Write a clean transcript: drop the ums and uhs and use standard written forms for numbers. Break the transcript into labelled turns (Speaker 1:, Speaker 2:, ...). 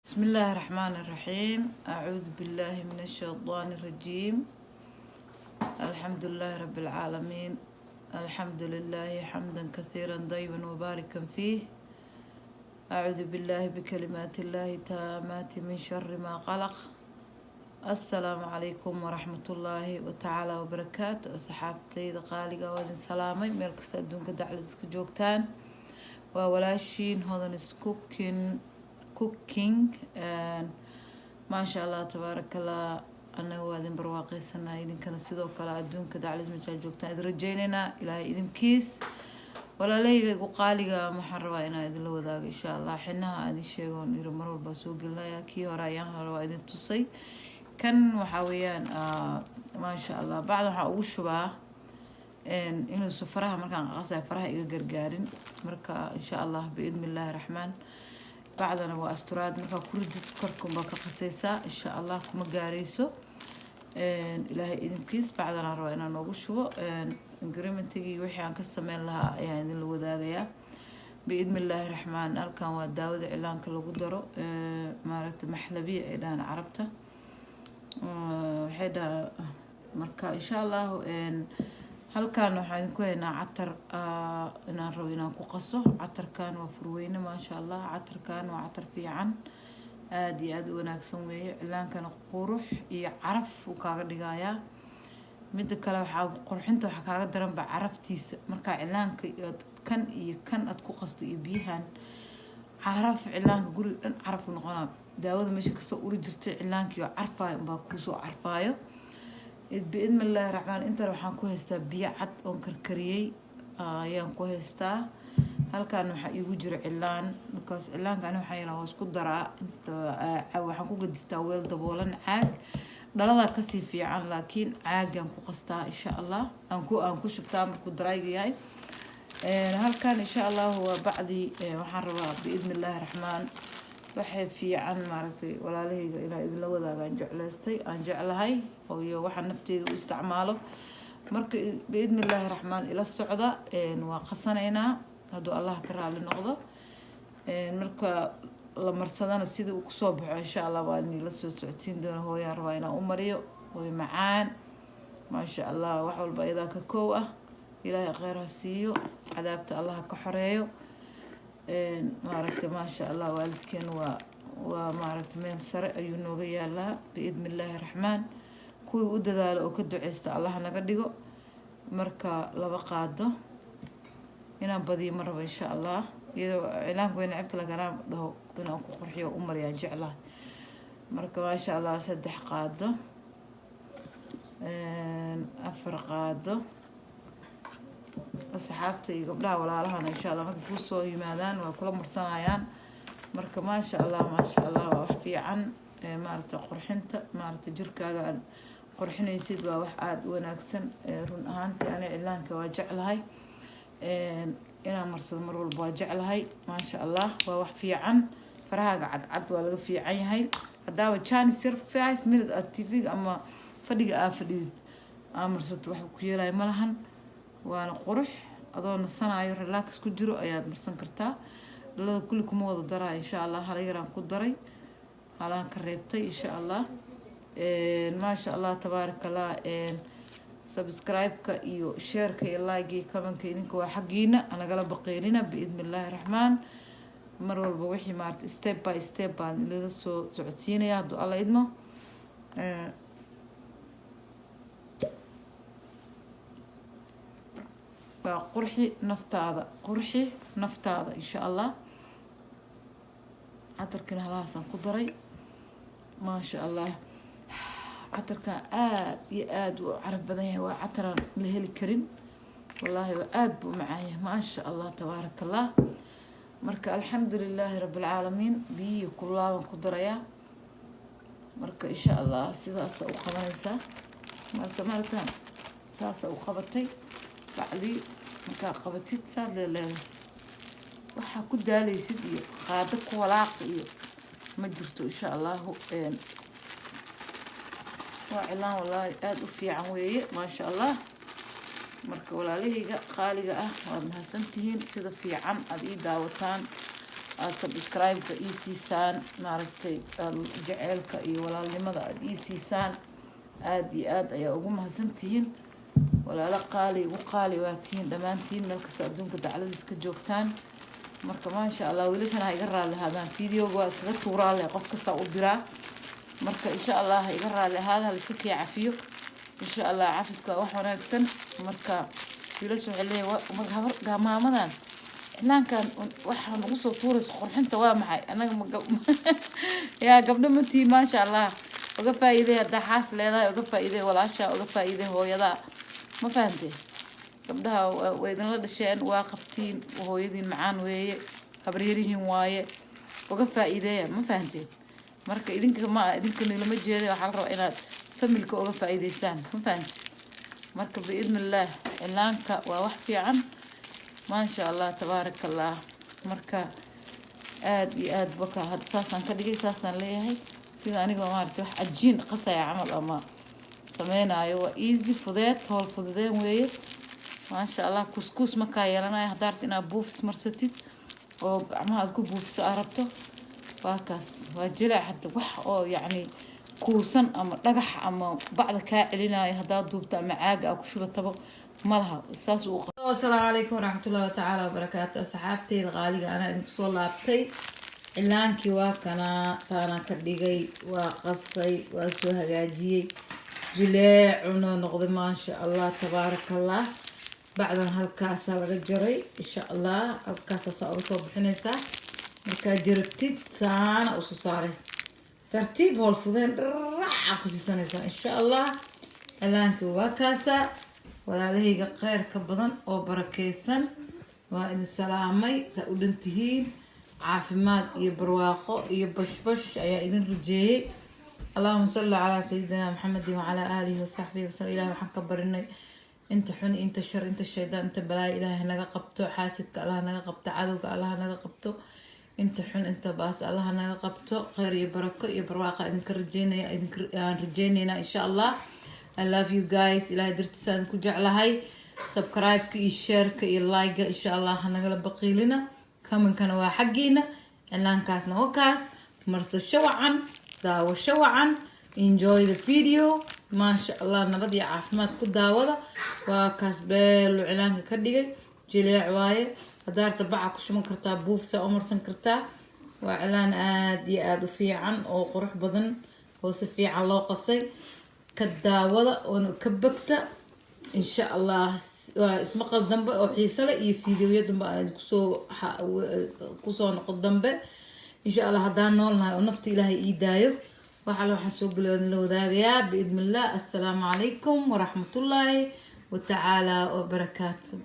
Speaker 1: بسم الله الرحمن الرحيم. أعوذ بالله من الشيطان الرجيم. الحمد لله رب العالمين. الحمد لله حمدا كثيرا طيبا مباركا فيه. أعوذ بالله بكلمات الله التامات من شر ما خلق. السلام عليكم ورحمة الله وتعالى وبركاته. أصحابتي قالقة ودن سلامي ملك سادون كدعلس كجوكتان وولاشين هذا cooking and ما شاء الله تبارك الله. أنا وادين برواقي سنة إذن كان سيدو كلا أدون كدا على زمن جوكتان إذ رجينا إلى إذن كيس ولا ليه قالقة محروا إنا إذن لو ذاك إن شاء الله حنا هذه الشيء ونرمر البسوق الله يا كي ورايان هروا إذن تصي كان وحويان ما شاء الله بعد حوش بقى إنه سفرها مركان قصة فرها إذا جرجارين مركا إن شاء الله بإذن الله الرحمن. بعدنا واستراد مركا كل كركم بقى خسيسة إن شاء الله كم جاريسو إلهي إذن كيس بعدنا روينا نوقشوا إنجريمن تيجي وحي عن كسمين لها يعني الوذاقية بإذن الله الرحمن. أركان وداود إعلان كل قدره مارت محلبية إعلان عربته حدا مركا إن شاء الله هل كان waxaan ku haynaa catar inaan rabo inaan ku qaso catarkan waa furweyne ma sha Allah catarkan waa catar fiican aad iyo aad u wanaagsan weeye ilaankana qurux iyo caraf uu kaaga dhigayaa mid kale waxa qurxinta waxa kaaga daran ba caraftiisa marka ilaanka kan iyo kan aad ku qasto iyo biyahan caraf ilaanka guri dhan caraf noqonaa daawada meesha ka soo uri jirtay ilaanka iyo carfaayo baa ku soo carfaayo بإذن الله الرحمن. أنت راح نكون هستا بيعت أنكر كريي ينكون هستا هل كانوا يوجر إعلان because إعلان كانوا حيلا واسكت درا أنت أو حنكون قد استويل دبولن عاج دللا كسي في عن لكن عاج ينكون قستا إن شاء الله أنكو شبتام كدراي جاي هل كان إن شاء الله هو بعدي محررة بإذن الله الرحمن waxay fiican maaragtay walaalahayga ilaa idin la wadaagaan jeclaystay aan jeclahay oo iyo waxa nafteedu u isticmaalo marka biidnillaahi raxmaan ila socda waa qasanayna haduu Allah ka raali noqdo marka la marsadana sidii uu ku soo baxo insha Allah waa in la soo socodsiin doono hooyaan rabaa inaan u mariyo way macaan ma sha Allah wax walba ida ka koow ah ilaahay khayr ha siiyo cadaabta Allah ka xoreeyo maaragtay ما شاء الله والدكين ومعرفت من سرع ينوغي الله بإذن الله الرحمن كوي وددال أو كدعيست الله نقدقو مركا لبقاده هنا بدي مرة إن شاء الله إذا إعلان كوين عبت لك أنا له كنا أكو قرحية وأمر يرجع له مركا ما شاء الله سدح قاده أفر قاده أصحابتي قبلها ولا لها إن شاء الله ما بيفوسوا يمادان وكل مرسنايان مركب ما شاء الله وحفي عن مارت قرحنت مارت جركا قرحنا يصير بواحد وناكسن رون أهانت أنا إعلان كواجع لهاي أنا مرصد مرول بواجع لهاي ما شاء الله وحفي عن فرها قعد ولا في عين هاي الدواء كان يصير 5 minutes التيفي أما فريق فريق مرصد واحد كيلا ملهن وانا قرح اظن السنه اي ريلاكس كجرو اياد مرسن كرتا لada kullikum wada daraa insha Allah hal yaraan ku daray halaan ka reebtay insha Allah ma sha Allah tabarakallah subscribe ka iyo share ka iyo like iyo comment ka idinka waa xaqiina anaga la baqeynina biidnillaahi raxmaan mar walba wixii maart step by step baan ila soo socodsiinaya haduu Allah idmo قرحي نفتاضة إن شاء الله عطركن هلاسا قدري ما شاء الله عطركن آد وعرف بدنيا وعطرا لهي الكريم والله وآد بو معايا ما شاء الله تبارك الله مركا الحمد لله رب العالمين بي كلها قدريا مركا إن شاء الله سيداسا وخمانيسا ما سمعتان ساسا وخبطي بعدي marka qabatid saad leeyahay waxa ku daalaysid iyo qaado ku walaaq iyo ma jirto insha Allah waa ilaan wallahi aad u fiican weeye ma sha Allah marka walaalahayga qaaliga ah waad mahadsantihiin sida fiican aad ii daawataan aad subscribe-ka ii siisaan maaragtay jaceylka iyo walaalnimada aad ii siisaan aad iyo aad ayaa ugu mahadsantihiin walaalo qaali ugu qaali waa tihiin dhammaantiin meel kasta adduunka dacladiis ka joogtaan marka maasha allah wiilashana ha iga raali ahaadaan videoga waa iskaga tuuraa leh qof kasta u diraa marka insha allah ha iga raali ahaada la iska kii cafiyo insha allah cafiska waa wax wanaagsan marka wiilasha waxay leeyihin maamadan iclaankan waxaa nagu soo tuuraysa qurxinta waa maxay anaga yaa gabdho matii maasha allah uga faa'iiday haddaa xaas leedahay uga faa'iiday walaasha uga faa'iiday hooyadaa ma fahantay gabdhaha way idinla dhasheen waa qabtiin hooyadiin macaan weeye habaryarihiin waaye uga faa'iideeya ma fahanteen marka idinka nilama jeeday waxaa la rabaa inaad familka uga faa'iidaysaan ma fahantay marka biidnillaah iclaanka waa wax fiican maasha allah tabaaraka allah marka aad iyo aad baka hadda saasaan ka dhigay saasaan leeyahay sida anigoo maaragtay wax cajiin qasaya camal ama sameynaayo waa easy fudeed howl fududeen weeye maasha allah kuskuus markaa yeelanayo haddaa rabta inaad buufis marsatid oo gacmaha aad ku buufiso aa rabto waa kaas waa jilaac hadda wax oo yacni kuusan ama dhagax ama bacda kaa celinayo haddaa duubta ama caaga aa ku shubatabo malaha saas uu assalaamu calaykum waraxmatullahi tacaala wabarakaatu asxaabteyda qaaliga anaa idinku soo laabtay cilaankii waa kanaa saanaan ka dhigay waa qasay waa soo hagaajiyey jileecuna noqday maasha allah tabaaraka allah bacdan halkaasaa laga jaray insha allah halkaasaa uga soo bixinaysaa markaa jaratid saana usu saaray tartiib howl fudeen dharaca ku siisanaysaa insha allah cilaankii waa kaasaa walaalahayga kheyrka badan oo barakeysan waa idin salaamay saa u dhantihiin caafimaad iyo barwaaqo iyo bashbash ayaa idin rajeeyey allahuma salli calaa sayidina maxamedin wacalaa aalihi wasaxbihi wasallam ilahi waxaan ka barinay inta xun inta shar inta shaydaan inta balaayo ilaahay naga qabto xaasidka allah naga qabto cadowga allah naga qabto inta xun inta baas allah naga qabto kheyr iyo barako iyo barwaaqa idinka rajeynaya aan rajeynaynaa insha allah I love you guys ilaahay dartiisaan ku jeclahay subscribe-ka iyo share-ka iyo like-ga insha allah hanagala baqiilina comment-kana waa xaggiina cilaankaasna waa kaas marsasho wacan daawasho wacan enjoy the video maasha allah nabad iyo caafimaad ku daawada waa kaas beelu cilaanka ka dhigay jileec waaye hadaarta baca ku shuban kartaa buufsa u marsan kartaa waa cilaan aad iyo aad u fiican oo qurux badan oo si fiican loo qasay ka daawada oona ka bagta insha allah ismaqal dambe oo xiiso leh iyo fiidiyoyo dambe aan kusoo noqon dambe insha allah haddaan noolnahay oo nafta ilaahay ii daayo waxaan soo galayn la wadaagayaa biidnillah assalaamu calaykum waraxmatullaahi watacaala wabarakaatu